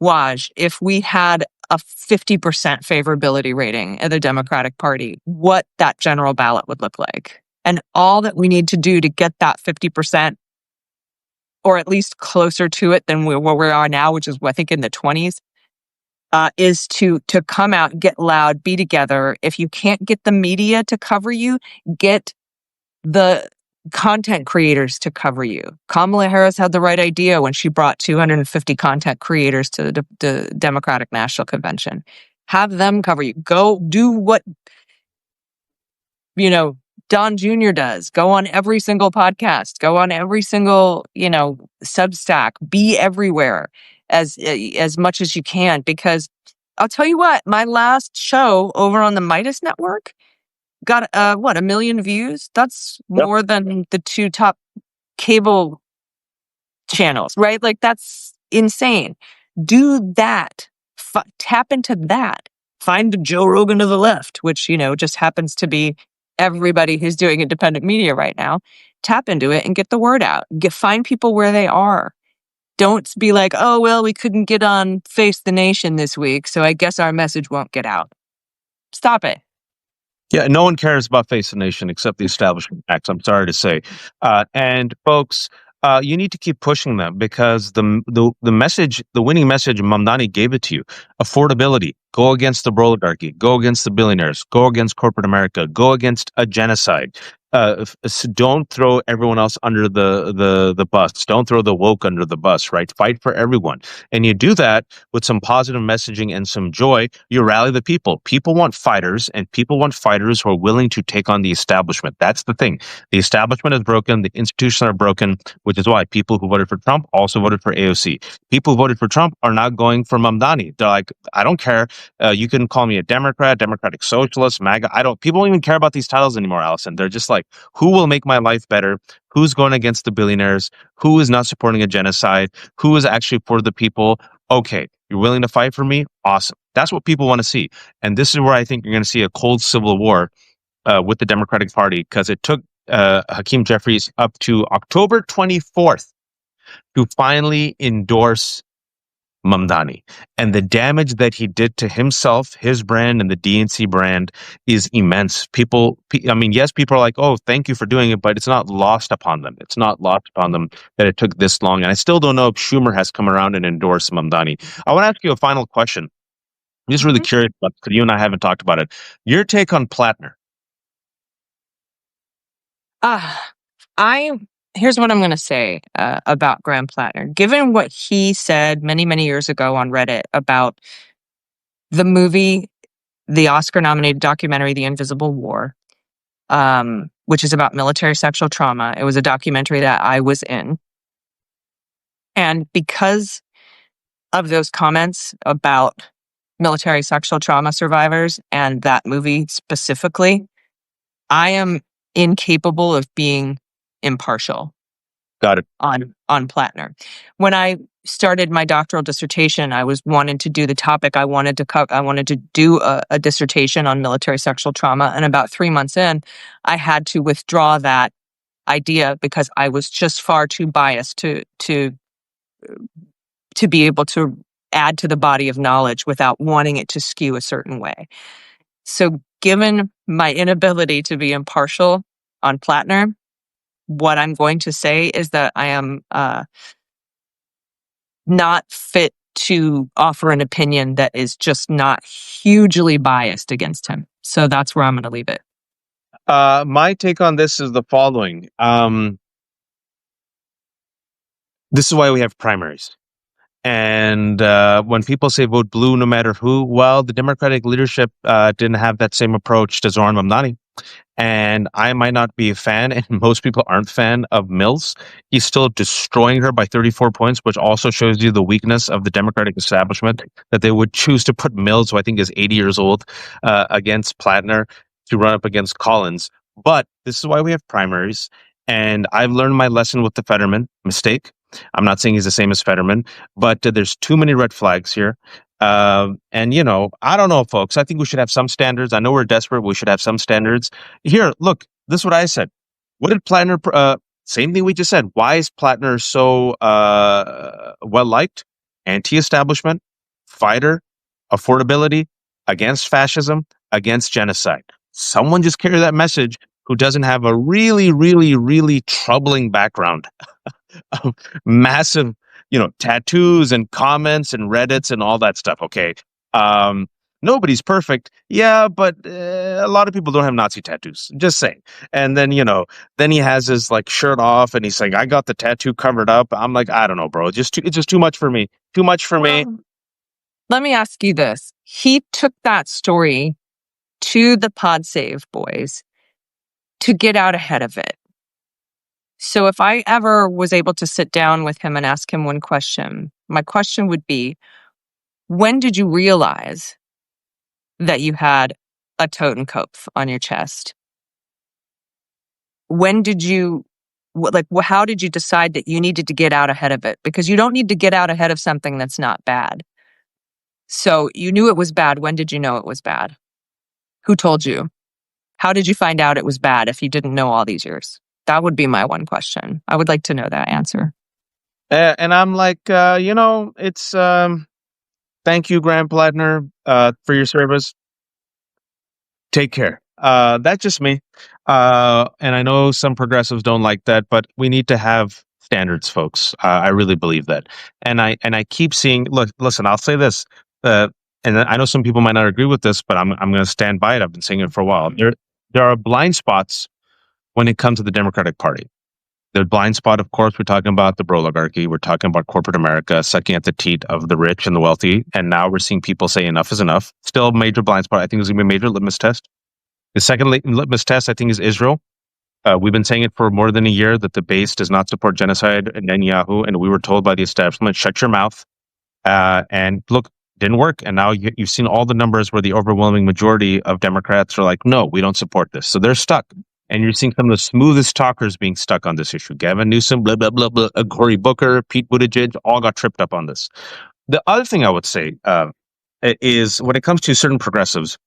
S1: Waj, if we had a 50% favorability rating in the Democratic Party, what that general ballot would look like. And all that we need to do to get that 50%, or at least closer to it than where we are now, which is, I think, in the 20s, is to come out, get loud, be together. If you can't get the media to cover you, get the content creators to cover you. Kamala Harris had the right idea when she brought 250 content creators to the Democratic National Convention. Have them cover you. Go do what, Don Jr. does. Go on every single podcast. Go on every single, Substack. Be everywhere as much as you can, because I'll tell you what, my last show over on the Midas Network got 1 million views. That's
S2: Yep.
S1: more than the 2 top cable channels, right? Like, that's insane. Do that. Tap into that. Find the Joe Rogan to the left, which, just happens to be everybody who's doing independent media right now. Tap into it and get the word out. Find people where they are. Don't be like, oh, well, we couldn't get on Face the Nation this week, so I guess our message won't get out. Stop it.
S2: Yeah, no one cares about Face the Nation except the establishment acts. I'm sorry to say, and folks, you need to keep pushing them, because the message, the winning message, Mamdani gave it to you: affordability. Go against the oligarchy. Go against the billionaires. Go against corporate America. Go against a genocide. Don't throw everyone else under the bus. Don't throw the woke under the bus. Right? Fight for everyone, and you do that with some positive messaging and some joy. You rally the people. People want fighters, and people want fighters who are willing to take on the establishment. That's the thing. The establishment is broken. The institutions are broken, which is why people who voted for Trump also voted for AOC. People who voted for Trump are not going for Mamdani. They're like, I don't care. You can call me a Democrat, Democratic Socialist, MAGA. People don't even care about these titles anymore, Allison. They're just like, who will make my life better? Who's going against the billionaires? Who is not supporting a genocide? Who is actually for the people? Okay, you're willing to fight for me? Awesome. That's what people want to see. And this is where I think you're going to see a cold civil war with the Democratic Party, because it took Hakeem Jeffries up to October 24th to finally endorse Mamdani. And the damage that he did to himself, his brand, and the DNC brand is immense. Yes, people are like, oh, thank you for doing it, but it's not lost upon them. It's not lost upon them that it took this long. And I still don't know if Schumer has come around and endorsed Mamdani. I want to ask you a final question. I'm just really curious about, because you and I haven't talked about it. Your take on Plattner.
S1: Here's what I'm going to say about Graham Plattner. Given what he said many, many years ago on Reddit about the movie, the Oscar-nominated documentary, The Invisible War, which is about military sexual trauma. It was a documentary that I was in. And because of those comments about military sexual trauma survivors and that movie specifically, I am incapable of being impartial
S2: Got it.
S1: on Plattner. When I started my doctoral dissertation, I was wanting to do the topic. I wanted to do a dissertation on military sexual trauma, and about 3 months in, I had to withdraw that idea because I was just far too biased to be able to add to the body of knowledge without wanting it to skew a certain way. So, given my inability to be impartial on Plattner, what I'm going to say is that I am not fit to offer an opinion that is just not hugely biased against him. So that's where I'm going to leave it.
S2: My take on this is the following. This is why we have primaries. And when people say vote blue no matter who, well, the Democratic leadership didn't have that same approach to Zoran Mamdani. And I might not be a fan, and most people aren't fan of Mills. He's still destroying her by 34 points, which also shows you the weakness of the Democratic establishment, that they would choose to put Mills, who I think is 80 years old, against Plattner to run up against Collins. But this is why we have primaries. And I've learned my lesson with the Fetterman mistake. I'm not saying he's the same as Fetterman, but there's too many red flags here. And I don't know, folks. I think we should have some standards. I know we're desperate. We should have some standards. Here, look, this is what I said. What did Plattner, same thing we just said. Why is Plattner so well-liked? Anti-establishment, fighter, affordability, against fascism, against genocide. Someone just carry that message who doesn't have a really, really, really troubling background. Massive, tattoos and comments and Reddits and all that stuff. Okay. Nobody's perfect. Yeah, but a lot of people don't have Nazi tattoos. Just saying. And then, then he has his like shirt off and he's saying, I got the tattoo covered up. I'm like, I don't know, bro. It's just too much for me. Too much for me.
S1: Let me ask you this. He took that story to the Pod Save boys to get out ahead of it. So if I ever was able to sit down with him and ask him one question, my question would be, when did you realize that you had a Totenkopf on your chest? When did you, how did you decide that you needed to get out ahead of it? Because you don't need to get out ahead of something that's not bad. So you knew it was bad. When did you know it was bad? Who told you? How did you find out it was bad if you didn't know all these years? That would be my one question. I would like to know that answer.
S2: And I'm like, it's thank you, Graham Plattner, for your service. Take care. That's just me. And I know some progressives don't like that, but we need to have standards, folks. I really believe that. And I keep seeing. Look, listen. I'll say this. And I know some people might not agree with this, but I'm going to stand by it. I've been saying it for a while. There are blind spots when it comes to the Democratic Party. The blind spot, of course, we're talking about the oligarchy. We're talking about corporate America sucking at the teat of the rich and the wealthy. And now we're seeing people say enough is enough. Still a major blind spot. I think it's going to be a major litmus test. The second litmus test, I think, is Israel. We've been saying it for more than a year that the base does not support genocide in Netanyahu. And we were told by the establishment, shut your mouth. And look, didn't work. And now you've seen all the numbers where the overwhelming majority of Democrats are like, no, we don't support this. So they're stuck. And you're seeing some of the smoothest talkers being stuck on this issue. Gavin Newsom, blah, blah, blah, blah, Cory Booker, Pete Buttigieg, all got tripped up on this. The other thing I would say is when it comes to certain progressives,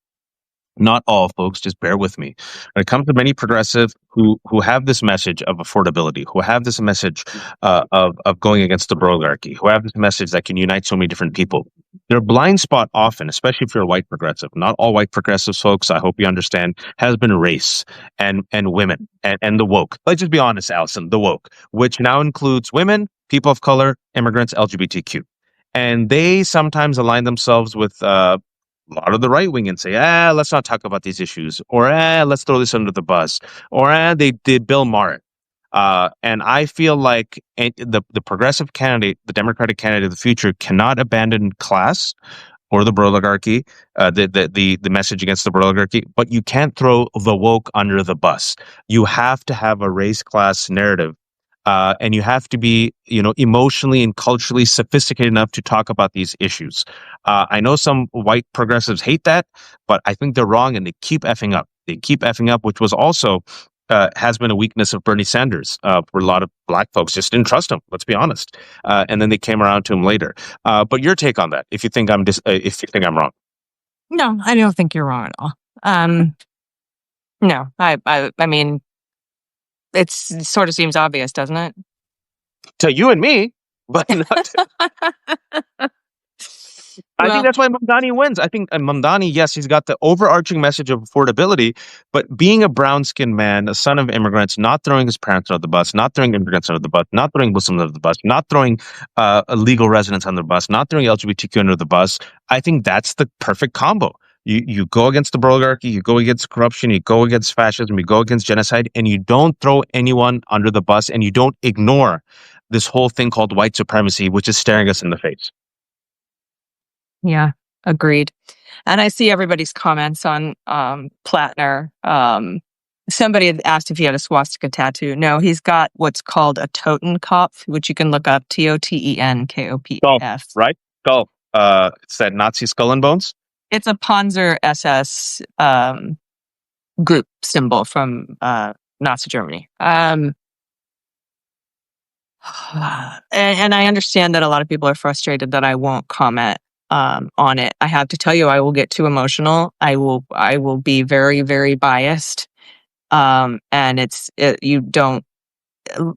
S2: not all, folks, just bear with me. When it comes to many progressive who have this message of affordability, who have this message of going against the oligarchy, who have this message that can unite so many different people, their blind spot often, especially if you're a white progressive, not all white progressives, folks, I hope you understand, has been race and women and the woke. Let's just be honest, Allison, the woke, which now includes women, people of color, immigrants, LGBTQ. And they sometimes align themselves with a lot of the right wing and say, let's not talk about these issues, or let's throw this under the bus, or they did Bill Maher. And I feel like the progressive candidate, the Democratic candidate of the future, cannot abandon class or the oligarchy, the message against the oligarchy, but you can't throw the woke under the bus. You have to have a race class narrative and you have to be, emotionally and culturally sophisticated enough to talk about these issues. I know some white progressives hate that, but I think they're wrong, and they keep effing up. They keep effing up, which was also has been a weakness of Bernie Sanders. Where a lot of black folks just didn't trust him. Let's be honest, and then they came around to him later. But your take on that? If you think if you think I'm wrong.
S1: No, I don't think you're wrong at all. No, I mean, it sort of seems obvious, doesn't it?
S2: To you and me, but not. I think
S1: Well,
S2: that's why Mamdani wins. I think Mamdani, yes, he's got the overarching message of affordability, but being a brown-skinned man, a son of immigrants, not throwing his parents under the bus, not throwing immigrants under the bus, not throwing Muslims under the bus, not throwing illegal residents under the bus, not throwing LGBTQ under the bus, I think that's the perfect combo. You go against the oligarchy, you go against corruption, you go against fascism, you go against genocide, and you don't throw anyone under the bus, and you don't ignore this whole thing called white supremacy, which is staring us in the face.
S1: yeah, agreed. And I see everybody's comments on Plattner. Somebody had asked if he had a swastika tattoo. No, he's got what's called a Totenkopf, which you can look up,
S2: Skull,
S1: Totenkopf.
S2: right? Skull. It's that Nazi skull and bones.
S1: It's a Panzer SS group symbol from Nazi Germany. And I understand that a lot of people are frustrated that I won't comment on it. I have to tell you, I will get too emotional. I will be very, very biased. And you don't.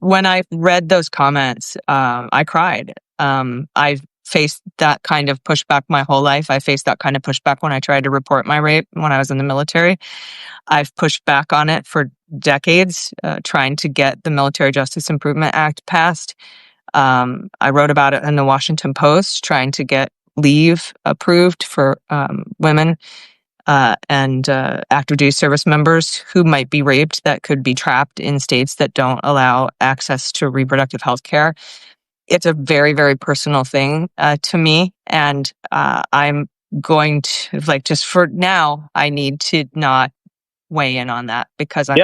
S1: When I read those comments, I cried. I've faced that kind of pushback my whole life. I faced that kind of pushback when I tried to report my rape when I was in the military. I've pushed back on it for decades, trying to get the Military Justice Improvement Act passed. I wrote about it in the Washington Post, trying to get leave approved for women and active duty service members who might be raped, that could be trapped in states that don't allow access to reproductive health care. It's a very, very personal thing to me. And I'm going to, just for now, I need to not weigh in on that, because I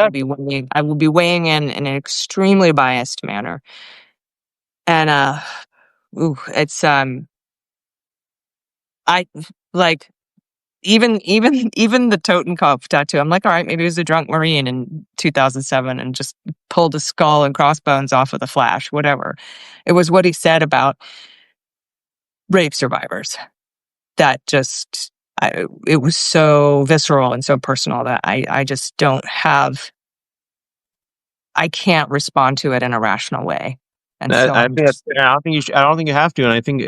S1: will be weighing in an extremely biased manner. And it's I like even the Totenkopf tattoo. I'm like, all right, maybe he was a drunk Marine in 2007 and just pulled a skull and crossbones off of the Flash, whatever. It was what he said about rape survivors that just, it was so visceral and so personal that I just don't have, I can't respond to it in a rational way. And so
S2: I think I don't think you should, I don't think you have to, and I think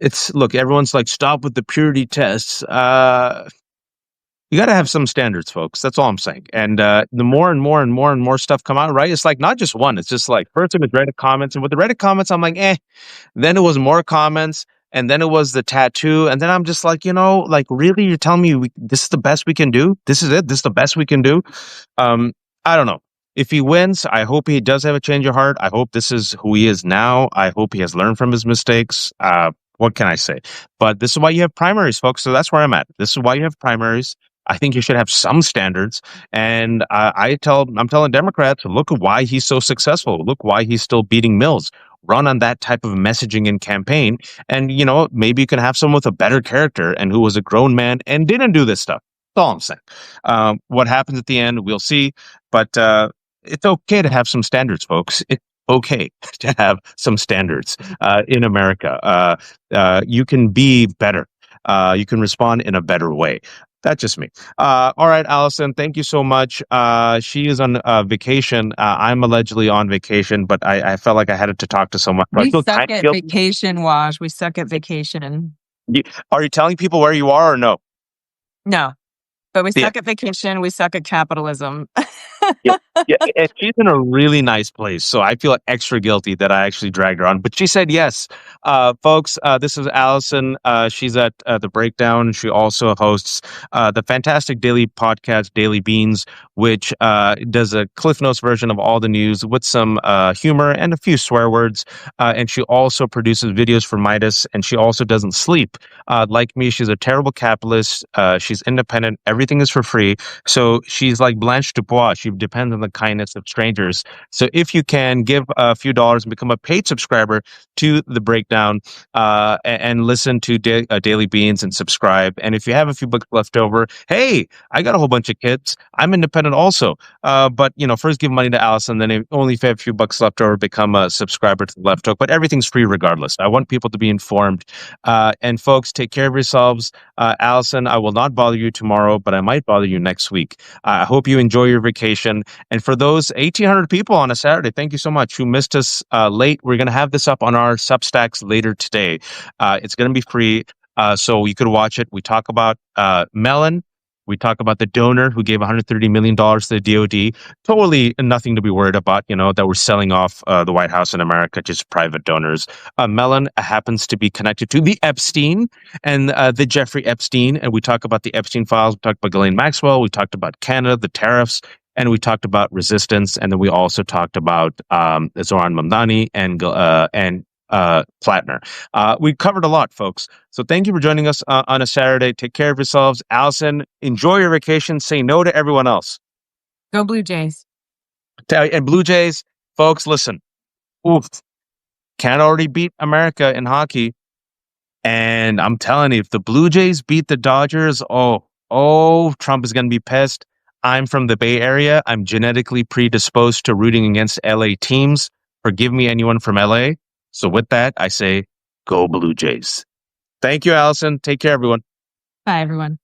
S2: it's look. Everyone's like, stop with the purity tests. You got to have some standards, folks. That's all I'm saying. And the more and more and more and more stuff come out, right? It's like not just one. It's just like first it was Reddit comments, and with the Reddit comments, I'm like, eh. Then it was more comments, and then it was the tattoo, and then I'm just like, like really, you're telling me this is the best we can do? This is it. This is the best we can do. I don't know. If he wins, I hope he does have a change of heart. I hope this is who he is now. I hope he has learned from his mistakes. What can I say? But this is why you have primaries, folks. So that's where I'm at. This is why you have primaries. I think you should have some standards. And I'm telling Democrats, look at why he's so successful. Look why he's still beating Mills. Run on that type of messaging and campaign. And, maybe you can have someone with a better character and who was a grown man and didn't do this stuff. That's all I'm saying. What happens at the end, we'll see. But it's okay to have some standards, folks. It's okay to have some standards in America. You can be better. You can respond in a better way. That's just me. All right, Allison, thank you so much. She is on vacation. I'm allegedly on vacation, but I felt like I had to talk to someone.
S1: we suck at vacation, Waj. We suck at vacation.
S2: Are you telling people where you are or no?
S1: No, but we suck at vacation. We suck at capitalism.
S2: Yeah, and she's in a really nice place, so I feel extra guilty that I actually dragged her on. But she said yes. Folks, this is Allison. She's at The Breakdown. She also hosts the fantastic daily podcast, Daily Beans, which does a Cliff Notes version of all the news with some humor and a few swear words. And she also produces videos for Midas, and she also doesn't sleep. Like me, she's a terrible capitalist. She's independent. Everything is for free. So she's like Blanche Dubois. She live depends on the kindness of strangers. So if you can give a few dollars and become a paid subscriber to the breakdown, and listen to Daily Beans and subscribe. And if you have a few bucks left over, hey, I got a whole bunch of kids. I'm independent also. But first give money to Allison, then only if you have a few bucks left over, become a subscriber to the Left Hook. But everything's free regardless. I want people to be informed. And folks, take care of yourselves. Allison, I will not bother you tomorrow, but I might bother you next week. I hope you enjoy your vacation. And for those 1,800 people on a Saturday, thank you so much who missed us late. We're going to have this up on our Substacks later today. It's going to be free, so you could watch it. We talk about Mellon. We talk about the donor who gave $130 million to the DoD. Totally nothing to be worried about, that we're selling off the White House in America, just private donors. Mellon happens to be connected to the Epstein and the Jeffrey Epstein. And we talk about the Epstein files. We talked about Ghislaine Maxwell. We talked about Canada, the tariffs. And we talked about resistance. And then we also talked about Zoran Mamdani and Plattner. We covered a lot, folks. So thank you for joining us on a Saturday. Take care of yourselves. Allison, enjoy your vacation. Say no to everyone else.
S1: Go Blue Jays.
S2: And Blue Jays, folks, listen. Oof. Canada already beat America in hockey. And I'm telling you, if the Blue Jays beat the Dodgers, Trump is going to be pissed. I'm from the Bay Area. I'm genetically predisposed to rooting against LA teams. Forgive me, anyone from LA. So with that, I say, go Blue Jays. Thank you, Allison. Take care, everyone.
S1: Bye, everyone.